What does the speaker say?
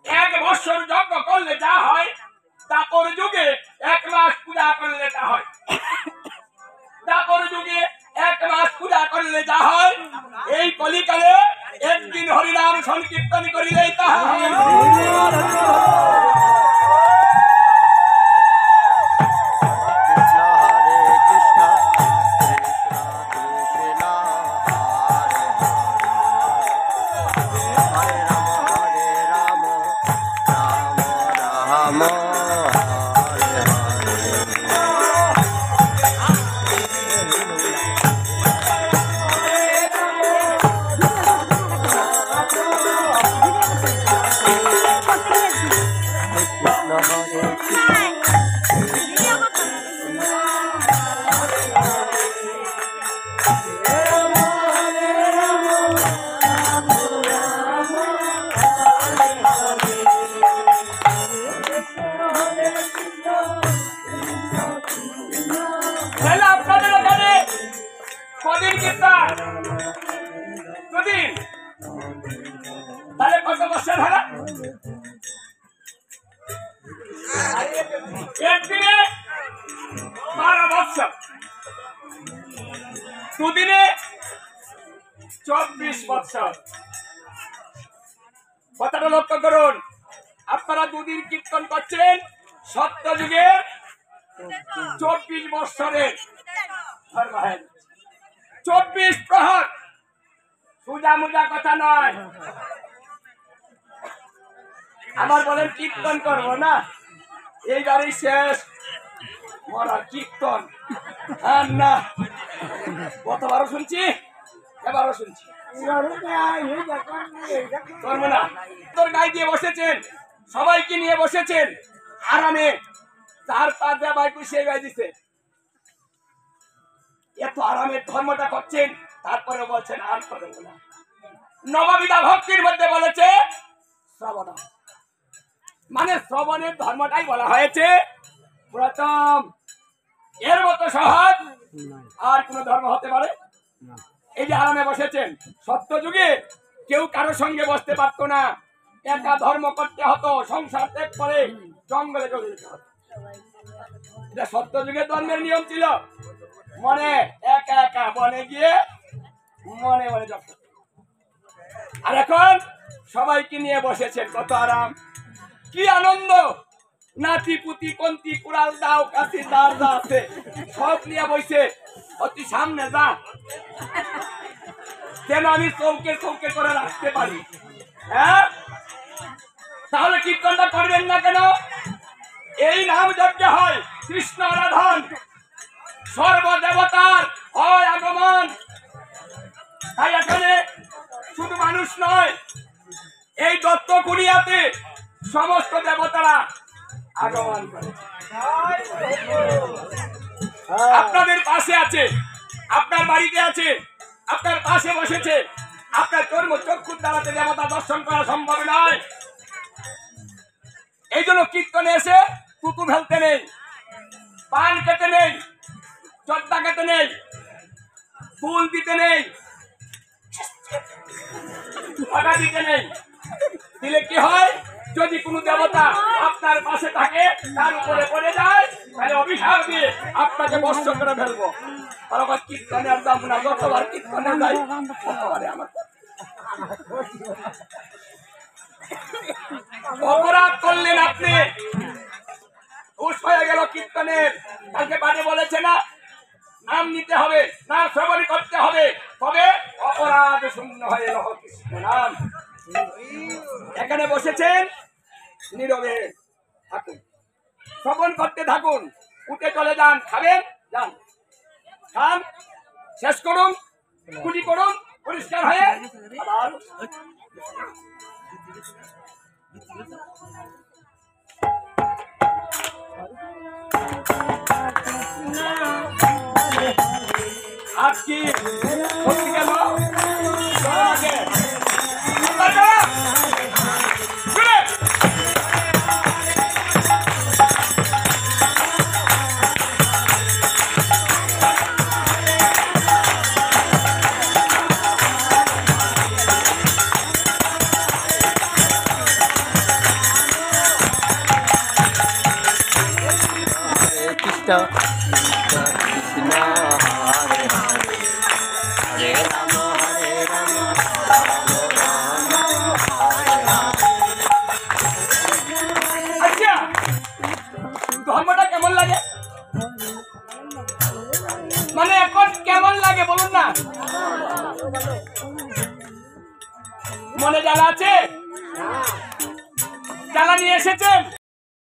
এক বছর যজ্ঞ করলে যা হয় তারপর যুগে 1 মাস পূজা করলে তা হয়। তারপর যুগে 1 মাস পূজা করলে যা হয়, এই কলিকালে একদিন হরিনাম সংকীর্তন করিলেই তাহা হয়। তাহলে কত বছর হলো? একদিনে 12 বছর, দুদিনে 24 বছর। কথাটা লক্ষ্য করুন, আপনারা দুদিন কীর্তন করছেন, সত্য যুগের 24 বছরের 24 প্রহর, সুজা মুজা কথা নয়। আমার বলেন কীর্তন করবো না, এইবারই শেষ মরা কীর্তন। আর না, কতবারও শুনছি, এবারও শুনছি, করবো না। তোর গায়ে দিয়ে বসেছেন, সবাইকে নিয়ে বসেছেন আরামে, 4-5 দেবাই সেই গায়ে দিছে, এত আরামের ধর্মটা করছেন, তারপরে বলছেন আর করবো না। নববিধা ভক্তির মধ্যে বলেছে শ্রবণ, মানে শ্রবণের ধর্মটাই বলা হয়েছে প্রথম। এর মতো সহজ আর কোন ধর্ম হতে পারে? এই যে আরামে বসেছেন, সত্য যুগে কেউ কারো সঙ্গে বসতে পারতো না, একা ধর্ম করতে হতো, সংসার ত্যাগ করে জঙ্গলে চলে যেতে হতো। এটা সত্য যুগে ধর্মের নিয়ম ছিল। মনে একা একা বনে গিয়ে মনে মনে জপ। আর এখন সবাইকে নিয়ে বসেছেন, কত আরাম, কি আনন্দ। নাতি পুতি কন্তি কুড়াল দাও কাশি দার যা আছে সব নিয়ে বসে, অতি সামনে যা, যেন আমি চৌকে চৌকে করে রাখতে পারি। হ্যাঁ, তাহলে কীর্তনটা করবেন না কেন? এই নাম যজ্ঞ হয় কৃষ্ণ আরাধন, সর্বদেবতার হয় আগমন। তাই এখানে শুধু মানুষ নয়, এই দত্ত কুড়িয়াতে সমস্ত দেবতারা আগমন করে। আপনাদের পাশে আছে, আপনার বাড়িতে আছে, আপনার পাশে বসেছে, আপনার কর্ম চক্ষুর দ্বারাতে দেবতা দর্শন করা সম্ভব নয়। এই জন্য কীর্তনে এসে কুতু ফেলতে নেই, পান খেতে নেই, চদ্দা খেতে নেই, ফুল দিতে নেই, টাকা দিতে নেই। দিলে কি হয়, যদি কোনো দেবতা আপনার পাশে থাকে, তার উপরে পড়ে যায়, তাহলে অভিশাপ দিয়ে আপনাকে বর্ষ করে ফেলবো। আর আবার কীর্তনের দাম না, যতবার কীর্তনে যাই ততবারে আমার অপরাধ করলেন আপনি, ঘুষ হয়ে গেল কীর্তনের। কালকে বাড়ি বলেছে না, নাম নিতে হবে, নাম শ্রবণ করতে হবে, তবে অপরাধ শূন্য হয়ে এলো কৃষ্ণ নাম। এখানে বসেছেন, নীরবে থাকুন, শ্রবণ করতে থাকুন, উঠে চলে যান, খাবেন যান, খান, শেষ করুন, কুলি করুন, পরিষ্কার হয়ে আবার আজকে গেল কৃষ্ণ কৃষ্ণ হরে হরে হরে রাম আচ্ছা ধর্মটা কেমন লাগে মানে এখন কেমন লাগে বলুন না মনে জ্বালা আছে জ্বালা নিয়ে এসেছেন